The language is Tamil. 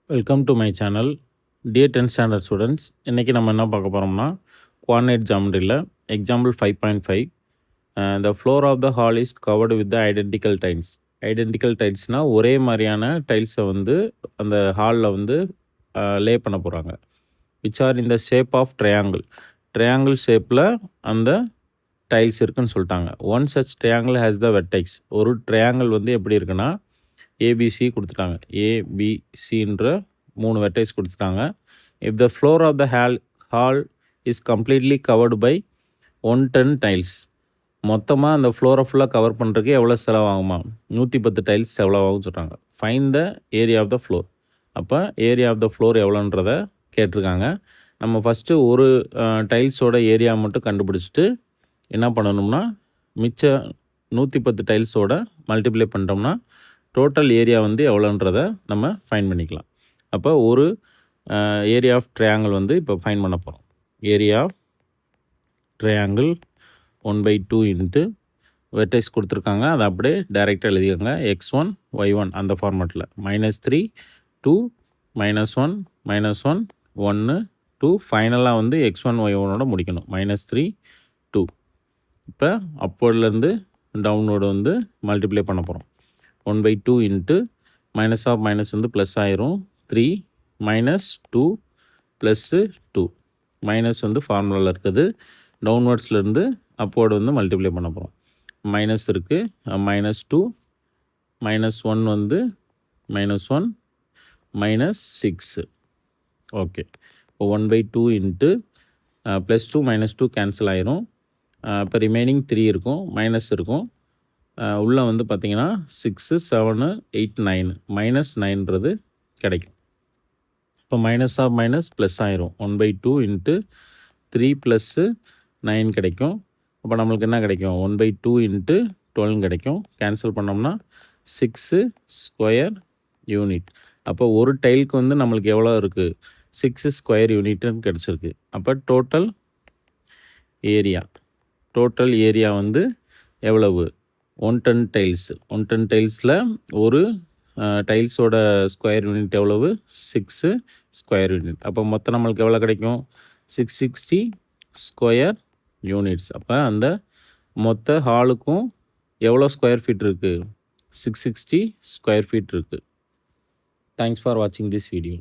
Welcome to my channel. Dear 10th standard students, இன்றைக்கி நம்ம என்ன பார்க்க போகிறோம்னா கோஆர்டினேட் ஜாமெட்ரியில் example 5.5 the floor of the hall is covered with the identical tiles. Identical டைல்ஸ்னால் ஒரே மாதிரியான டைல்ஸை வந்து அந்த ஹாலில் வந்து லே பண்ண போகிறாங்க. Which are in the shape of triangle ஷேப்பில் அந்த டைல்ஸ் இருக்குன்னு சொல்லிட்டாங்க. One such triangle has the vertex. ஒரு ட்ரையாங்கிள் வந்து எப்படி இருக்குன்னா ஏபிசி கொடுத்துட்டாங்க. ஏபிசின்ற 3 வெர்டெக்ஸ் கொடுத்துட்டாங்க. If the floor of the hall is completely covered by 110 tiles. மொத்தமாக அந்த ஃப்ளோரை ஃபுல்லாக கவர் பண்ணுறதுக்கு எவ்வளோ செலவாகுமா? 110 டைல்ஸ் எவ்வளோ ஆகும்னு சொல்கிறாங்க. Find the area of the floor. அப்போ ஏரியா ஆஃப் த ஃப்ளோர் எவ்வளோன்றதை கேட்டிருக்காங்க. நம்ம ஃபஸ்ட்டு ஒரு டைல்ஸோட ஏரியா மட்டும் கண்டுபிடிச்சிட்டு என்ன பண்ணணும்னா மிச்ச 110 டைல்ஸோட மல்டிப்ளை பண்ணிட்டோம்னா டோட்டல் ஏரியா வந்து எவ்வளோன்றதை நம்ம ஃபைன் பண்ணிக்கலாம். அப்போ ஒரு ஏரியா ஆஃப் ட்ரையாங்கிள் வந்து இப்போ ஃபைன் பண்ண போகிறோம். Area of triangle 1/2 into vertex கொடுத்துருக்காங்க. அதை அப்படியே டைரெக்டாக எழுதிக்கோங்க. x1 y1 அந்த ஃபார்மேட்டில் -3 2 -1 -1 1 2 ஃபைனலாக வந்து x1 y1ஓட முடிக்கணும். -3 2. இப்போ அப்போர்ட்லேருந்து டவுனோடு வந்து மல்டிப்ளை பண்ண போகிறோம். 1/2 இன்ட்டு மைனஸ் ஆஃப் மைனஸ் வந்து ப்ளஸ் ஆயிரும். 3 -2 +2 மைனஸ் வந்து ஃபார்முலாவில் இருக்குது. டவுன்வர்ட்ஸ்லேருந்து அப்போர்டு வந்து மல்டிப்ளை பண்ண போகிறோம். மைனஸ் இருக்குது, -2 -1 வந்து -1 -6. ஓகே, இப்போ 1/2 இன்ட்டு +2 -2 கேன்சல் ஆயிரும். இப்போ ரிமைனிங் 3 இருக்கும், மைனஸ் இருக்கும். உள்ளே வந்து பார்த்திங்கன்னா 6 7 8 9 -9ன்றது கிடைக்கும். இப்போ மைனஸ் ஆஃப் மைனஸ் ப்ளஸ் ஆயிரும். 1/2 இன்ட்டு 3 + 9 கிடைக்கும். அப்போ நம்மளுக்கு என்ன கிடைக்கும்? 1/2 இன்ட்டு 12 கிடைக்கும். கேன்சல் பண்ணோம்னா 6 ஸ்கொயர் யூனிட். அப்போ ஒரு டைலுக்கு வந்து நம்மளுக்கு எவ்வளோ இருக்குது? 6 ஸ்கொயர் யூனிட்னு கிடச்சிருக்கு. அப்போ டோட்டல் ஏரியா வந்து எவ்வளவு? 110 டைல்ஸ். 110 டைல்ஸில் ஒரு டைல்ஸோட ஸ்கொயர் யூனிட் எவ்வளவு? 6 ஸ்கொயர் யூனிட். அப்போ மொத்தம் நம்மளுக்கு எவ்வளோ கிடைக்கும்? 660 ஸ்கொயர் யூனிட்ஸ். அப்போ அந்த மொத்த ஹாலுக்கும் எவ்வளோ ஸ்கொயர் ஃபீட் இருக்குது? 660 ஸ்கொயர் ஃபீட் இருக்குது. தேங்க்ஸ் ஃபார் வாட்சிங் திஸ் வீடியோ.